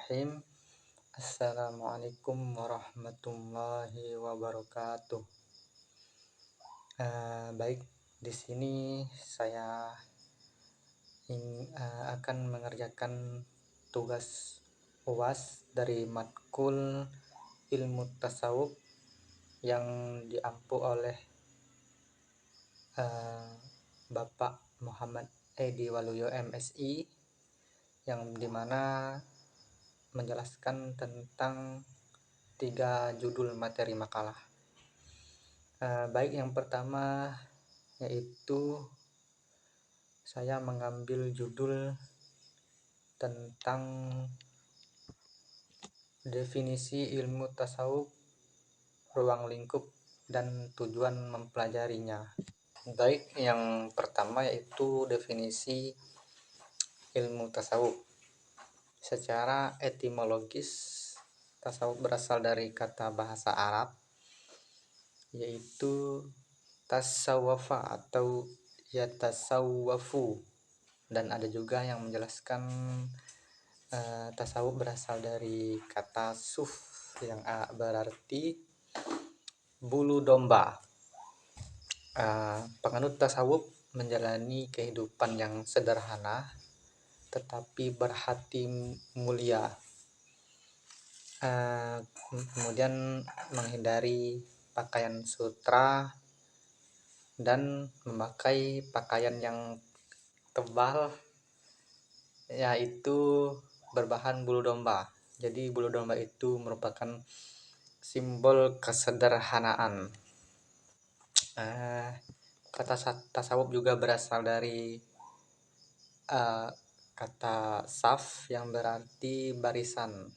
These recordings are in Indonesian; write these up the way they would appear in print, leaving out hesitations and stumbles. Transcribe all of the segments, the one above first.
Bismillahirrahmanirrahim. Assalamualaikum warahmatullahi wabarakatuh. Baik, di sini saya akan mengerjakan tugas UAS dari matkul ilmu tasawuf yang diampu oleh Bapak Muhammad Edi Waluyo MSI, yang dimana menjelaskan tentang 3 judul materi makalah. Baik, yang pertama yaitu saya mengambil judul tentang definisi ilmu tasawuf, ruang lingkup, dan tujuan mempelajarinya. Baik, yang pertama yaitu definisi ilmu tasawuf. Secara etimologis, tasawuf berasal dari kata bahasa Arab yaitu tasawwafa atau yatasawwafu, dan ada juga yang menjelaskan tasawuf berasal dari kata suf yang berarti bulu domba. Penganut tasawuf menjalani kehidupan yang sederhana tetapi berhati mulia, kemudian menghindari pakaian sutra dan memakai pakaian yang tebal, yaitu berbahan bulu domba. Jadi bulu domba itu merupakan simbol kesederhanaan. Kata tasawuf juga berasal dari kata saf yang berarti barisan,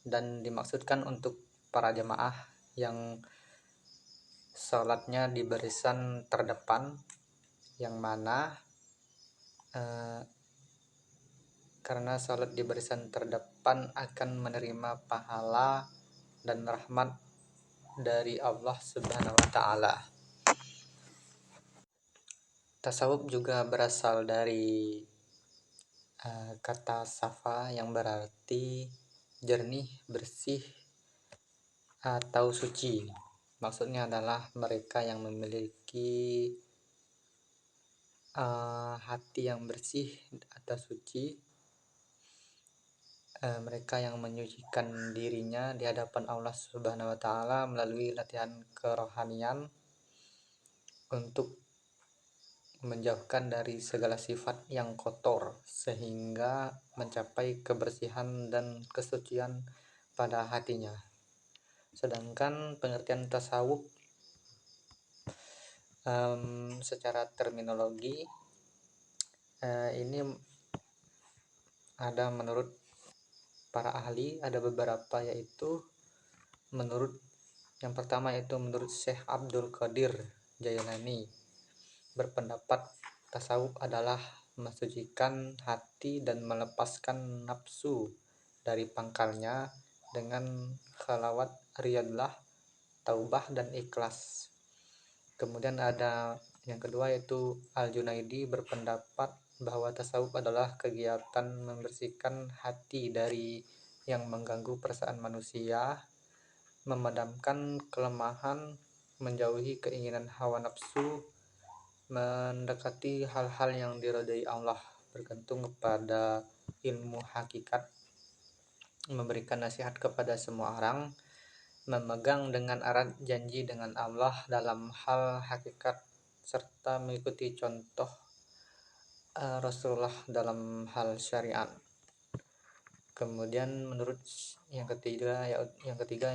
dan dimaksudkan untuk para jemaah yang sholatnya di barisan terdepan, yang mana karena sholat di barisan terdepan akan menerima pahala dan rahmat dari Allah Subhanahu wa Ta'ala. Tasawuf juga berasal dari kata safa yang berarti jernih, bersih, atau suci. Maksudnya adalah mereka yang memiliki hati yang bersih atau suci, mereka yang menyucikan dirinya di hadapan Allah Subhanahu wa Ta'ala melalui latihan kerohanian untuk menjauhkan dari segala sifat yang kotor sehingga mencapai kebersihan dan kesucian pada hatinya. Sedangkan pengertian tasawuf secara terminologi ini ada menurut para ahli, ada beberapa, yaitu menurut yang pertama yaitu menurut Syekh Abdul Qadir Jailani berpendapat tasawuf adalah mensucikan hati dan melepaskan nafsu dari pangkalnya dengan khalawat, riyadlah, taubah, dan ikhlas. Kemudian ada yang kedua yaitu Al-Junaidi berpendapat bahwa tasawuf adalah kegiatan membersihkan hati dari yang mengganggu perasaan manusia, memadamkan kelemahan, menjauhi keinginan hawa nafsu, mendekati hal-hal yang diridhai Allah, bergantung kepada ilmu hakikat, memberikan nasihat kepada semua orang, memegang dengan erat janji dengan Allah dalam hal hakikat, serta mengikuti contoh Rasulullah dalam hal syariat. Kemudian menurut yang ketiga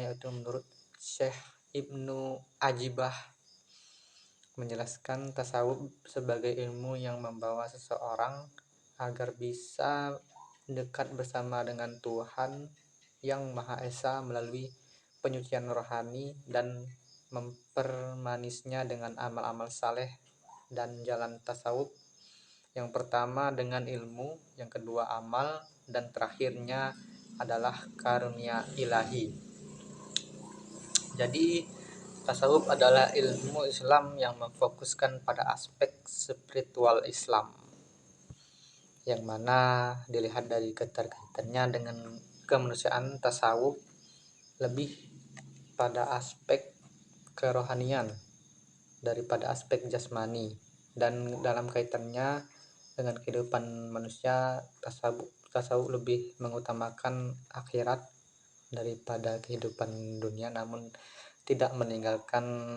yaitu menurut Syekh Ibnu Ajibah menjelaskan tasawuf sebagai ilmu yang membawa seseorang agar bisa dekat bersama dengan Tuhan yang Maha Esa melalui penyucian rohani dan mempermanisnya dengan amal-amal saleh dan jalan tasawuf. Yang pertama dengan ilmu, yang kedua amal, dan terakhirnya adalah karunia ilahi. Jadi tasawuf adalah ilmu Islam yang memfokuskan pada aspek spiritual Islam, yang mana dilihat dari keterkaitannya dengan kemanusiaan, tasawuf lebih pada aspek kerohanian daripada aspek jasmani, dan dalam kaitannya dengan kehidupan manusia, tasawuf lebih mengutamakan akhirat daripada kehidupan dunia, namun tidak meninggalkan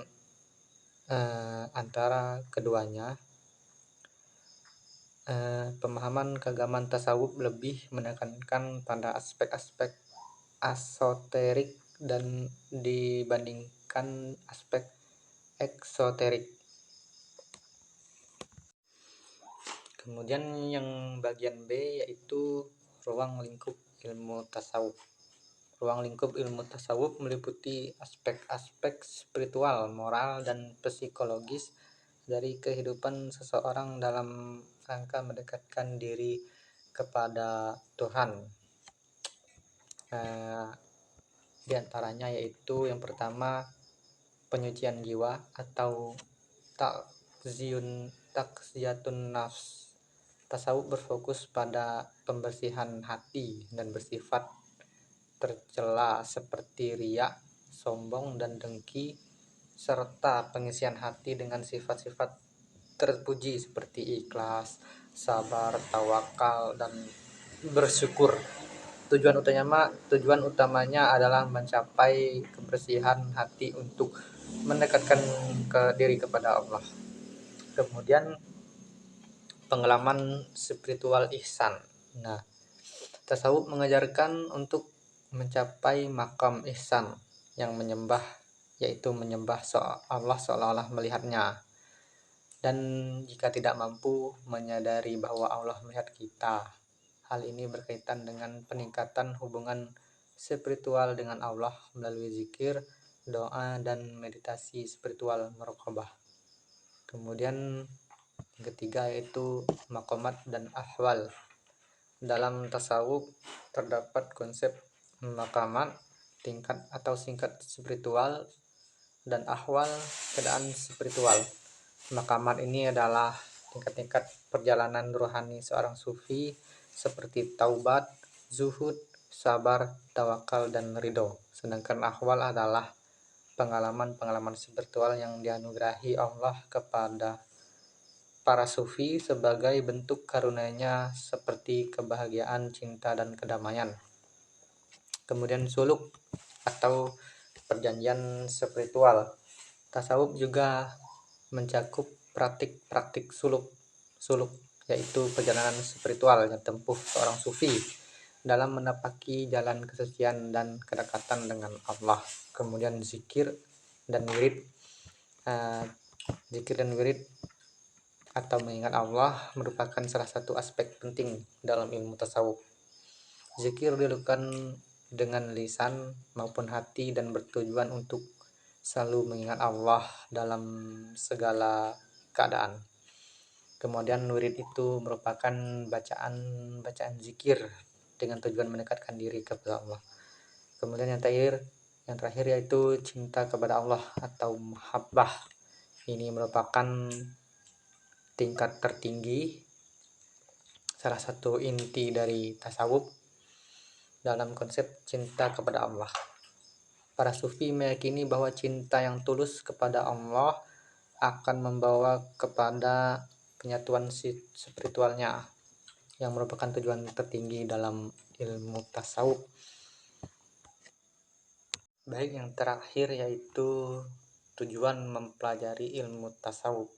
antara keduanya. Pemahaman keagamaan tasawuf lebih menekankan pada aspek-aspek esoterik dan dibandingkan aspek eksoterik. Kemudian yang bagian B yaitu ruang lingkup ilmu tasawuf. Ruang lingkup ilmu tasawuf meliputi aspek-aspek spiritual, moral, dan psikologis dari kehidupan seseorang dalam rangka mendekatkan diri kepada Tuhan. Di antaranya yaitu yang pertama, penyucian jiwa atau takziyatun nafs. Tasawuf berfokus pada pembersihan hati dan bersifat tercela seperti riya, sombong, dan dengki, serta pengisian hati dengan sifat-sifat terpuji seperti ikhlas, sabar, tawakal, dan bersyukur. Tujuan utamanya adalah mencapai kebersihan hati untuk mendekatkan diri kepada Allah. Kemudian pengalaman spiritual ihsan. Tasawuf mengajarkan untuk mencapai makam ihsan yang yaitu menyembah Allah seolah-olah melihatnya, dan jika tidak mampu menyadari bahwa Allah melihat kita. Hal ini berkaitan dengan peningkatan hubungan spiritual dengan Allah melalui zikir, doa, dan meditasi spiritual muraqabah. Kemudian yang ketiga yaitu maqamat dan ahwal. Dalam tasawuf terdapat konsep maqamat, tingkat atau singkat spiritual, dan ahwal, keadaan spiritual. Maqamat ini adalah tingkat-tingkat perjalanan rohani seorang sufi seperti taubat, zuhud, sabar, tawakal, dan ridho. Sedangkan ahwal adalah pengalaman-pengalaman spiritual yang dianugerahi Allah kepada para sufi sebagai bentuk karunia-Nya seperti kebahagiaan, cinta, dan kedamaian. Kemudian suluk atau perjanjian spiritual. Tasawuf juga mencakup praktik-praktik suluk, yaitu perjalanan spiritual yang ditempuh seorang sufi dalam menapaki jalan kesucian dan kedekatan dengan Allah. Kemudian zikir dan wirid. Zikir dan wirid atau mengingat Allah merupakan salah satu aspek penting dalam ilmu tasawuf. Zikir dilakukan dengan lisan maupun hati dan bertujuan untuk selalu mengingat Allah dalam segala keadaan. Kemudian wirid itu merupakan bacaan zikir dengan tujuan mendekatkan diri kepada Allah. Kemudian yang terakhir yaitu cinta kepada Allah atau mahabbah. Ini merupakan tingkat tertinggi, salah satu inti dari tasawuf dalam konsep cinta kepada Allah. Para sufi meyakini bahwa cinta yang tulus kepada Allah akan membawa kepada penyatuan spiritualnya, yang merupakan tujuan tertinggi dalam ilmu tasawuf. Baik, yang terakhir yaitu tujuan mempelajari ilmu tasawuf.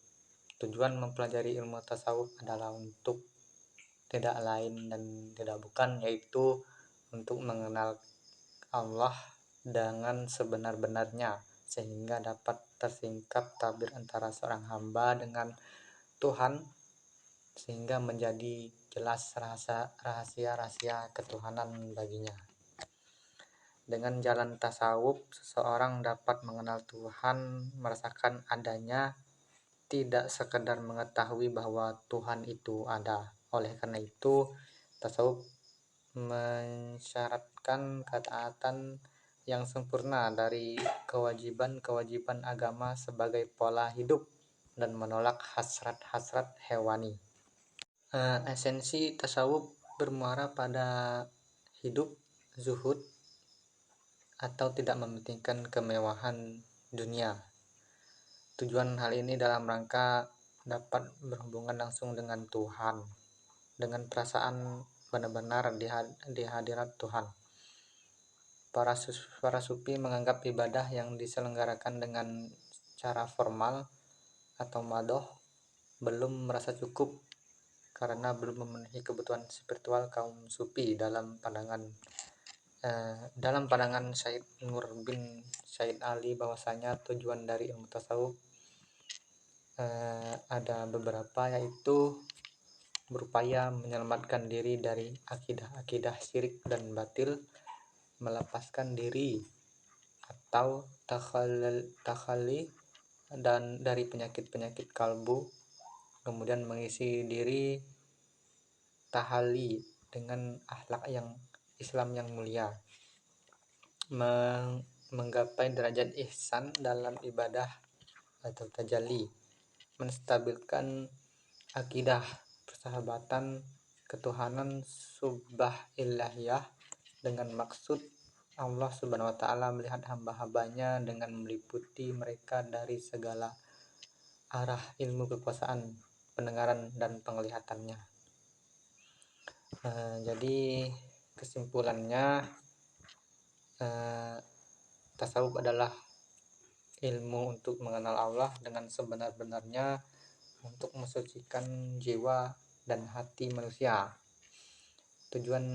Tujuan mempelajari ilmu tasawuf adalah untuk tidak lain dan tidak bukan yaitu untuk mengenal Allah dengan sebenar-benarnya, sehingga dapat tersingkap tabir antara seorang hamba dengan Tuhan, sehingga menjadi jelas rahasia-rahasia ketuhanan baginya. Dengan jalan tasawuf, seseorang dapat mengenal Tuhan, merasakan adanya, tidak sekedar mengetahui bahwa Tuhan itu ada. Oleh karena itu, tasawuf mensyaratkan ketaatan yang sempurna dari kewajiban-kewajiban agama sebagai pola hidup dan menolak hasrat-hasrat hewani. Esensi tasawuf bermuara pada hidup zuhud atau tidak mementingkan kemewahan dunia. Tujuan hal ini dalam rangka dapat berhubungan langsung dengan Tuhan, dengan perasaan benar-benar di hadirat Tuhan. Para sufi menganggap ibadah yang diselenggarakan dengan cara formal atau madoh belum merasa cukup karena belum memenuhi kebutuhan spiritual kaum sufi dalam pandangan Syed Nur bin Syed Ali bahwasanya tujuan dari ilmu tasawuf ada beberapa, yaitu berupaya menyelamatkan diri dari akidah-akidah syirik dan batil, melepaskan diri atau takhalli dan dari penyakit-penyakit kalbu, kemudian mengisi diri tahalli dengan akhlak yang Islam yang mulia, menggapai derajat ihsan dalam ibadah atau tajalli, menstabilkan akidah persahabatan ketuhanan subhanillahiyah dengan maksud Allah Subhanahu wa taala melihat hamba-hambanya dengan meliputi mereka dari segala arah ilmu kekuasaan, pendengaran dan penglihatannya. Jadi kesimpulannya, tasawuf adalah ilmu untuk mengenal Allah dengan sebenar-benarnya, untuk mensucikan jiwa dan hati manusia. Tujuan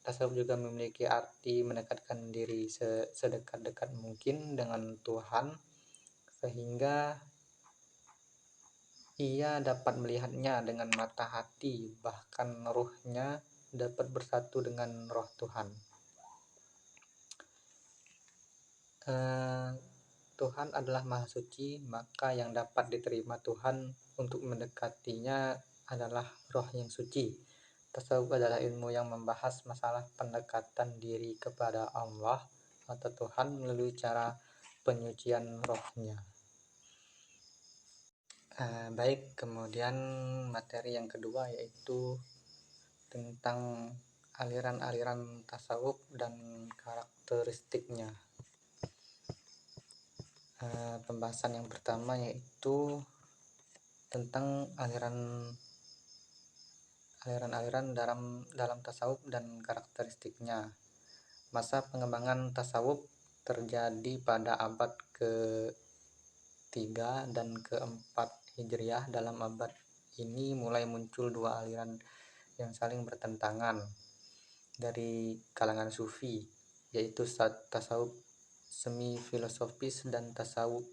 tasawuf juga memiliki arti mendekatkan diri sedekat-dekat mungkin dengan Tuhan, sehingga ia dapat melihatnya dengan mata hati, bahkan ruhnya dapat bersatu dengan roh Tuhan. Tuhan adalah Maha Suci, maka yang dapat diterima Tuhan untuk mendekatinya adalah roh yang suci. Tasawuf adalah ilmu yang membahas masalah pendekatan diri kepada Allah atau Tuhan melalui cara penyucian rohnya. Baik, kemudian materi yang kedua yaitu tentang aliran-aliran tasawuf dan karakteristiknya. Pembahasan yang pertama yaitu tentang aliran-aliran dalam tasawuf dan karakteristiknya. Masa pengembangan tasawuf terjadi pada abad ke-3 dan ke-4 Hijriah. Dalam abad ini mulai muncul dua aliran yang saling bertentangan dari kalangan sufi, yaitu tasawuf semi filosofis dan tasawuf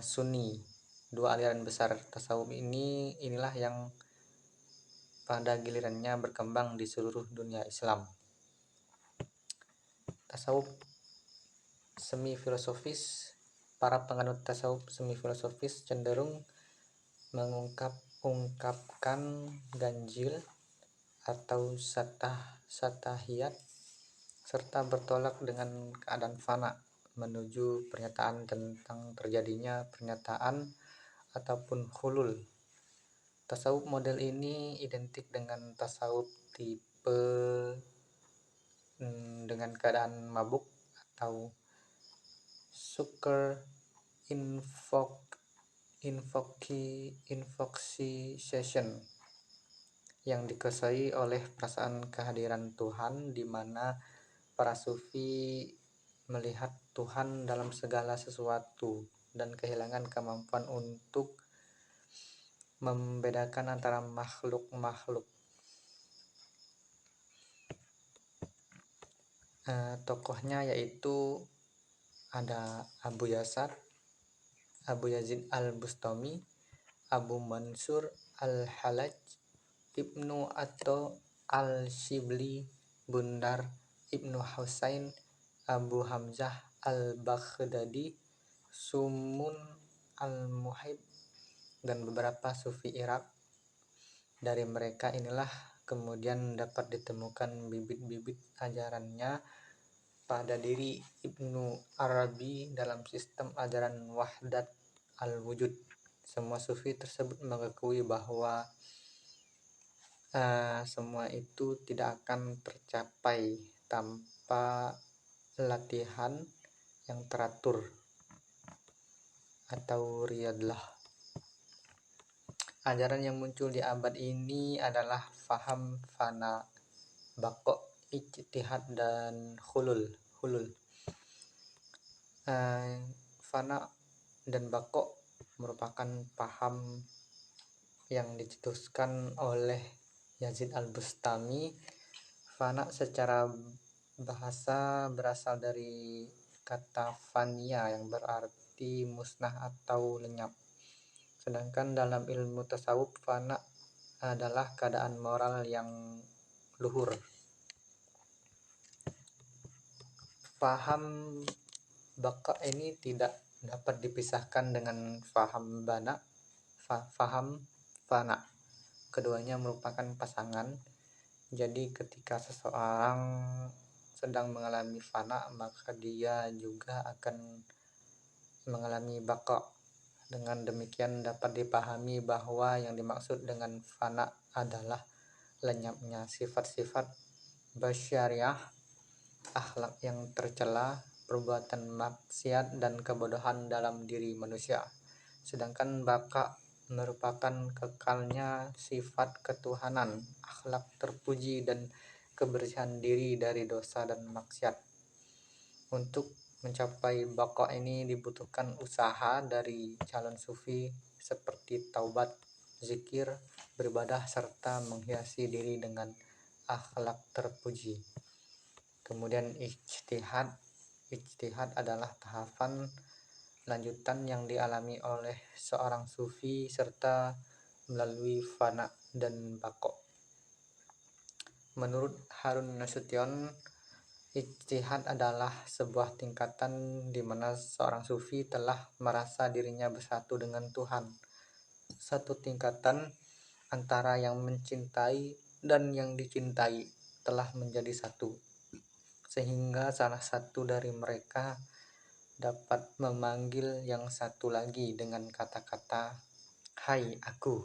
sunni. Dua aliran besar tasawuf inilah yang pada gilirannya berkembang di seluruh dunia Islam. Tasawuf semi filosofis. Para penganut tasawuf semi filosofis cenderung mengungkapkan ganjil atau satahiyat serta bertolak dengan keadaan fana menuju pernyataan tentang terjadinya pernyataan ataupun hulul. Tasawuf model ini identik dengan tasawuf tipe dengan keadaan mabuk atau sukr intoxication yang dikuasai oleh perasaan kehadiran Tuhan, di mana para sufi melihat Tuhan dalam segala sesuatu dan kehilangan kemampuan untuk membedakan antara makhluk-makhluk. Tokohnya yaitu ada Abu Yazid al-Bustami, Abu Mansur al-Hallaj, Ibnu Atto al-Shibli, Bundar Ibnu Husain, Abu Hamzah al-Baghdadi, Sumun al-Muhaib, dan beberapa sufi Irak. Dari mereka inilah kemudian dapat ditemukan bibit-bibit ajarannya pada diri Ibnu Arabi dalam sistem ajaran Wahdat al-Wujud. Semua sufi tersebut mengakui bahwa semua itu tidak akan tercapai tanpa latihan yang teratur atau riyadhah. Ajaran yang muncul di abad ini adalah faham fana, baqo, ijtihad, dan hulul. Fana dan baqo merupakan paham yang dicetuskan oleh Yazid al-Bustami. Fana secara bahasa berasal dari kata fania yang berarti musnah atau lenyap. Sedangkan dalam ilmu tasawuf, fana adalah keadaan moral yang luhur. Faham baqa ini tidak dapat dipisahkan dengan faham fana. Keduanya merupakan pasangan. Jadi ketika seseorang sedang mengalami fana, maka dia juga akan mengalami baqa. Dengan demikian dapat dipahami bahwa yang dimaksud dengan fana adalah lenyapnya sifat-sifat basyariah, akhlak yang tercela, perbuatan maksiat dan kebodohan dalam diri manusia. Sedangkan baqa merupakan kekalnya sifat ketuhanan, akhlak terpuji, dan kebersihan diri dari dosa dan maksiat. Untuk mencapai baqa ini dibutuhkan usaha dari calon sufi seperti taubat, zikir, beribadah, serta menghiasi diri dengan akhlak terpuji. Kemudian ijtihad adalah tahapan lanjutan yang dialami oleh seorang sufi serta melalui fana dan baqo. Menurut Harun Nasution, ijtihad adalah sebuah tingkatan di mana seorang sufi telah merasa dirinya bersatu dengan Tuhan. Satu tingkatan antara yang mencintai dan yang dicintai telah menjadi satu, sehingga salah satu dari mereka dapat memanggil yang satu lagi dengan kata-kata "Hai aku".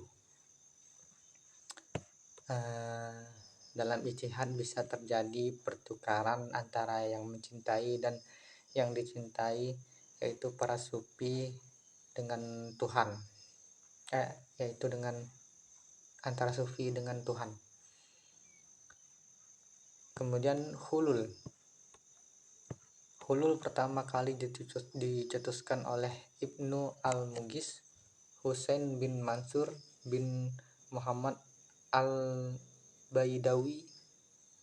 Dalam ijtihad bisa terjadi pertukaran antara yang mencintai dan yang dicintai, yaitu para sufi dengan Tuhan, yaitu dengan antara sufi dengan Tuhan. Kemudian hulul pertama kali dicetuskan oleh Ibnu al-Mughis Husain bin Mansur bin Muhammad al-Baidawi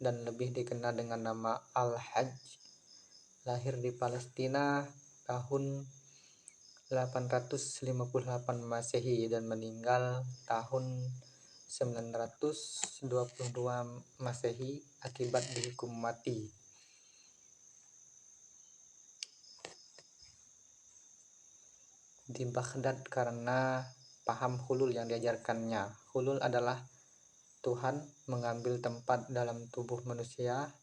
dan lebih dikenal dengan nama Al-Hajj. Lahir di Palestina tahun 858 Masehi dan meninggal tahun 922 Masehi akibat dihukum mati. Di Baghdad karena paham hulul yang diajarkannya. Hulul adalah Tuhan mengambil tempat dalam tubuh manusia,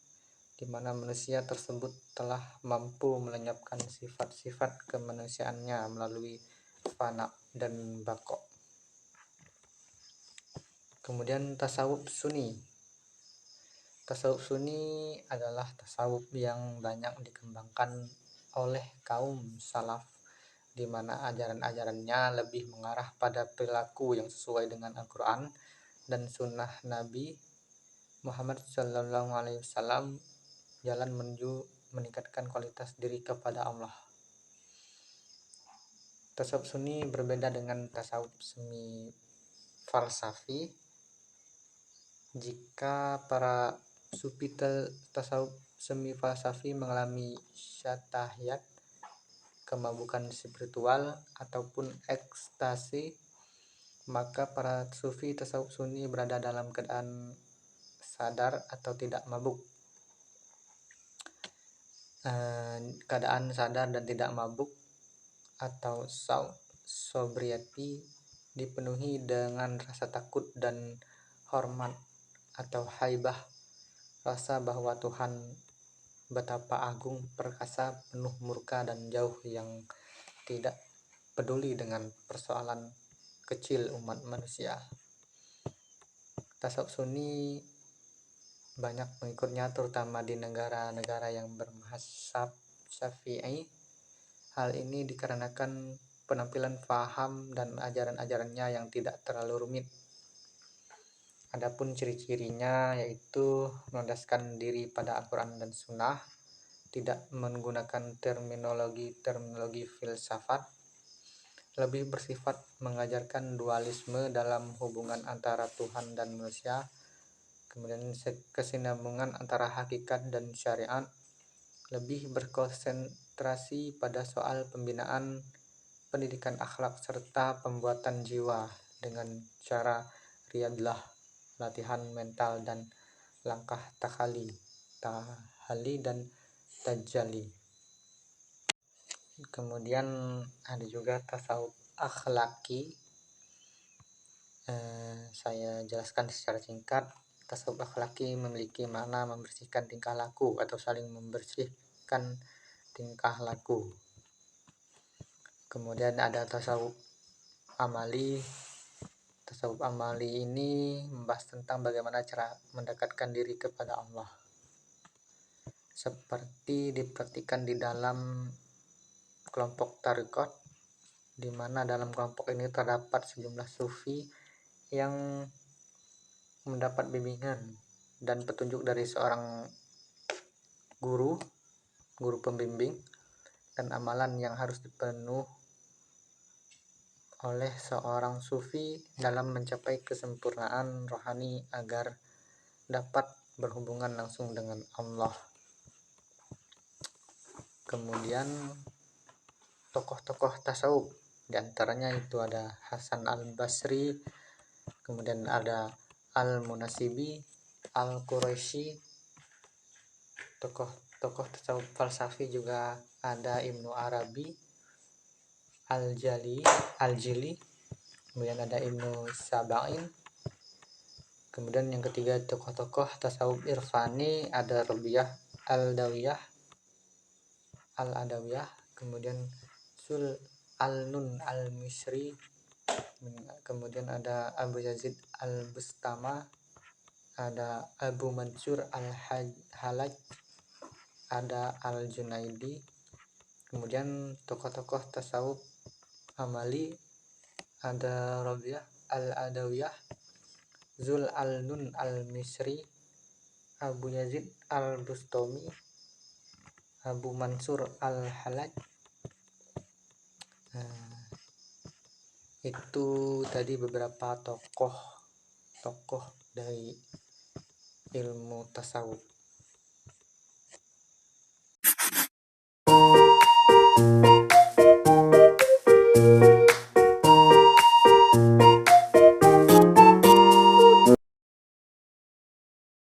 di mana manusia tersebut telah mampu melenyapkan sifat-sifat kemanusiaannya melalui fana dan baqo. Kemudian tasawuf Sunni. Tasawuf Sunni adalah tasawuf yang banyak dikembangkan oleh kaum salaf, di mana ajaran-ajarannya lebih mengarah pada perilaku yang sesuai dengan Al-Quran dan Sunnah Nabi Muhammad SAW, jalan menuju meningkatkan kualitas diri kepada Allah. Tasawuf Sunni berbeda dengan tasawuf semi falsafi. Jika para sufi tasawuf semi falsafi mengalami syatahiyat, kemabukan spiritual ataupun ekstasi, maka para sufi tasawuf Sunni berada dalam keadaan sadar atau tidak mabuk. Keadaan sadar dan tidak mabuk atau sobriety dipenuhi dengan rasa takut dan hormat atau haibah, rasa bahwa Tuhan betapa agung, perkasa, penuh murka dan jauh, yang tidak peduli dengan persoalan kecil umat manusia. Tasawuf Sunni banyak pengikutnya terutama di negara-negara yang bermazhab Syafi'i. Hal ini dikarenakan penampilan paham dan ajaran-ajarannya yang tidak terlalu rumit. Adapun ciri-cirinya yaitu melandaskan diri pada Al-Quran dan Sunnah, tidak menggunakan terminologi filsafat, lebih bersifat mengajarkan dualisme dalam hubungan antara Tuhan dan manusia, kemudian kesinambungan antara hakikat dan syariat, lebih berkonsentrasi pada soal pembinaan pendidikan akhlak serta pembuatan jiwa dengan cara riyadhah, latihan mental dan langkah tahali dan tajalli. Kemudian ada juga tasawuf akhlaki. Saya jelaskan secara singkat. Tasawuf akhlaki memiliki makna membersihkan tingkah laku atau saling membersihkan tingkah laku. Kemudian ada tasawuf amali. Tasawuf amali ini membahas tentang bagaimana cara mendekatkan diri kepada Allah, seperti dipraktikkan di dalam kelompok tarekat, di mana dalam kelompok ini terdapat sejumlah sufi yang mendapat bimbingan dan petunjuk dari seorang guru pembimbing, dan amalan yang harus dipenuhi oleh seorang sufi dalam mencapai kesempurnaan rohani agar dapat berhubungan langsung dengan Allah. Kemudian tokoh-tokoh tasawuf, diantaranya itu ada Hasan al-Basri, kemudian ada al-Munasibi, al-Quraisy. Tokoh tasawuf falsafi juga ada Ibnu Arabi, al-Jili, kemudian ada Ibnu Saba'in. Kemudian yang ketiga, tokoh-tokoh tasawuf irfani ada Rabi'ah al-Adawiyah, kemudian Sul al-Nun al-Misri, kemudian ada Abu Yazid al-Bustama, ada Abu Mansur al-Halaj, ada al-Junaidi. Kemudian tokoh-tokoh tasawuf amali ada Rabi'ah al-Adawiyah, Zul al-Nun al-Misri, Abu Yazid al-Bustami, Abu Mansur al-Halaj. Itu tadi beberapa tokoh dari ilmu tasawuf.